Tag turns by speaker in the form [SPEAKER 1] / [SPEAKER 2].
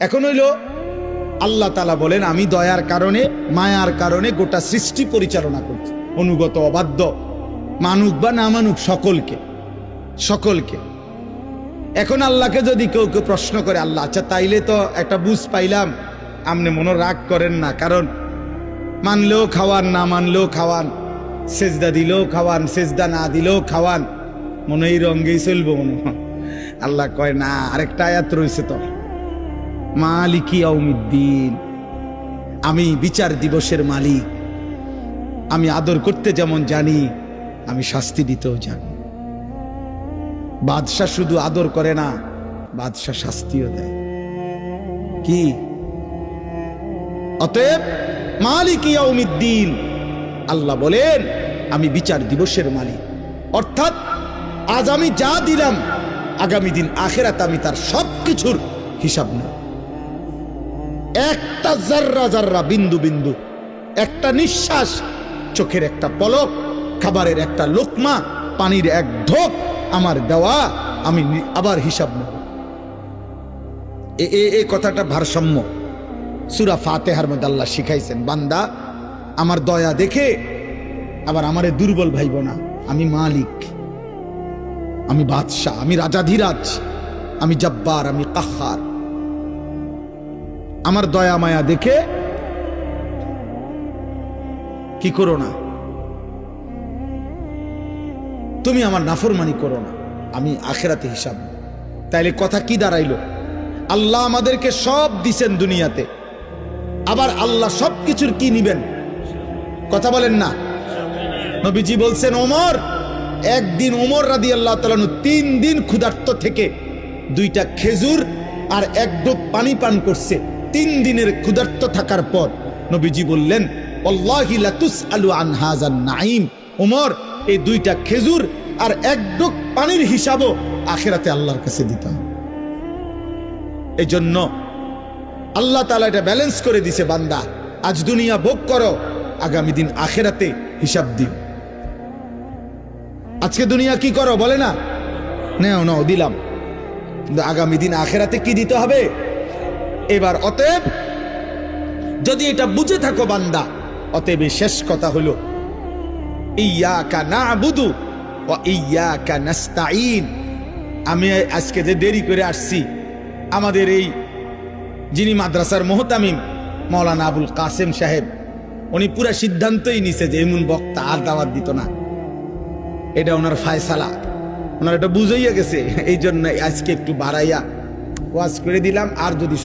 [SPEAKER 1] এখন হইল আল্লাহ তাআলা বলেন আমি দয়ার কারণে মায়ার কারণে গোটা সৃষ্টি পরিচালনা করছি, অনুগত অবাধ্য মানুক বা না মানুক সকলকে। এখন আল্লাহকে যদি কেউ কেউ প্রশ্ন করে, আল্লাহ আচ্ছা তাইলে তো একটা বুঝ পাইলাম, আপনি মনে রাগ করেন না, কারণ মানলেও খাওয়ান না মানলেও খাওয়ান, সেজদা দিলেও খাওয়ান সেজদা না দিলেও খাওয়ান, মনে এই রঙ্গেই চলবো মনে। আল্লাহ কয় না, আরেকটা আয়াত রয়েছে তো, মালিকি ইয়াউমিদ্দিন, আমি বিচার দিবসের মালিক। আমি আদর করতে যেমন জানি, আমি শাস্তি দিতেও জানি। বাদশা শুধু আদর করে না, বাদশা শাস্তিও দেয়। কি? অতএব মালিকি ইয়াউমিদ্দিন, আল্লাহ বলেন আমি বিচার দিবসের মালিক। অর্থাৎ আজ আমি যা দিলাম, আগামী দিন আখিরাতে আমি তার সবকিছুর হিসাব নেব। একটা জাররা জাররা, বিন্দু বিন্দু, একটা নিঃশ্বাস, চোখের একটা পলক, খাবারের একটা লোকমা, পানির এক ঢোক আমার দেওয়া, আমি আবার হিসাব নেব। এই কথাটা ভারসাম্য সূরা ফাতিহার মধ্যে আল্লাহ শিখাইছেন, বান্দা আমার দয়া দেখে আবার আমারে দুর্বল ভাইব না। আমি মালিক, আমি বাদশাহ, আমি রাজাধিরাজ, আমি জব্বার, আমি কাহ্হার। আমার দয়া মায়া দেখে কি করো না, তুমি আমার নাফরমানি করো না, আমি আখিরাতে হিসাব। তাইলে কথা কি দাঁড়াইলো? আল্লাহ আমাদেরকে সব দিছেন দুনিয়াতে, আবার আল্লাহ সবকিছুর কি নিবেন? কথা বলেন না। নবীজি বলছেন, ওমর একদিন, ওমর রাদিয়াল্লাহু তাআলা 3 দিন ক্ষুধার্ত থেকে 2টা খেজুর আর 1 ডোক পানি পান করছে। 3 দিনের ক্ষুধার্ত থাকার পর নবীজি বললেন, ওয়াল্লাহি লা তুসআলু আন হাযান নাঈম, ওমর এই 2টা খেজুর আর 1 ডোক পানির হিসাবও আখিরাতে আল্লাহর কাছে দিতে হবে। এই জন্য আল্লাহ তাআলা এটা ব্যালেন্স করে দিছে, বান্দা আজ দুনিয়া ভোগ করো, আগামী দিন আখিরাতে হিসাব দিও। আজকে দুনিয়া কি করো বলে না, নাও দিলাম, কিন্তু আগামী দিন আখিরাতে কি দিতে হবে? এবার অতএব যদি এটা বুঝে থাকো বান্দা, অতএব শেষ কথা হলো ইয়াকা না'বুদু ওয়া ইয়াকা নাস্তাঈন। আমি আজকে যে দেরি করে আসছি, আমাদের এই যিনি মাদ্রাসার মোহতামিম মাওলানা আবুল কাসেম সাহেব, উনি পুরা সিদ্ধান্তই নিছে যে এমন বক্তা আর দাওয়াত দিত না। এটা ওনার ফায়সালা, ওনার এটা বুঝাইয়া গেছে। এই জন্য আজকে একটু বাড়াইয়া ওয়াজ করে দিলাম। আর যদি